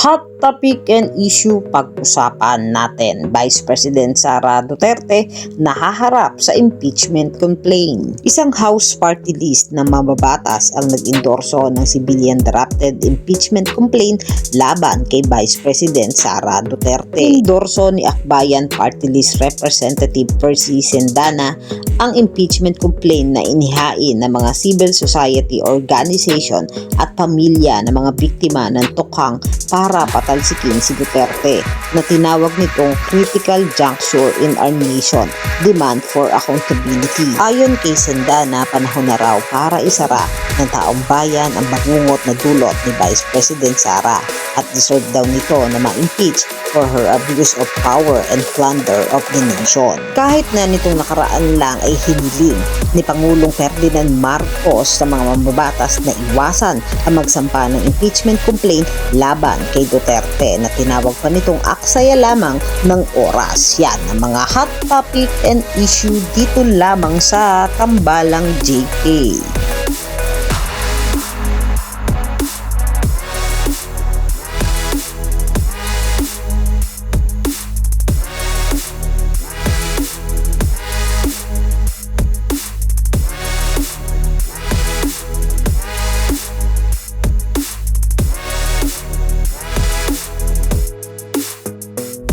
Hot topic and issue pag-usapan natin. Vice President Sara Duterte nahaharap sa impeachment complaint. Isang House party list na mababatas ang nag-endorso ng civilian drafted impeachment complaint laban kay Vice President Sara Duterte. Endorso ni Akbayan Party List Representative Percy Sendana ang impeachment complaint na inihain ng mga civil society organization at pamilya ng mga biktima ng tukhang para patalsikin si Duterte na tinawag nitong critical juncture in our nation, demand for accountability. Ayon kay Sendana, panahon na raw para isara ng taong bayan ang bangungot na dulot ni Vice President Sara at deserve daw nito na ma-impeach for her abuse of power and plunder of the nation. Kahit na nitong nakaraan lang ay hiniling ni Pangulong Ferdinand Marcos sa mga mambabatas na iwasan ang magsampa ng impeachment complaint laban kay Duterte na tinawag pa nitong aksaya lamang ng oras. Yan ang mga hot topic and issue dito lamang sa Tambalang JK.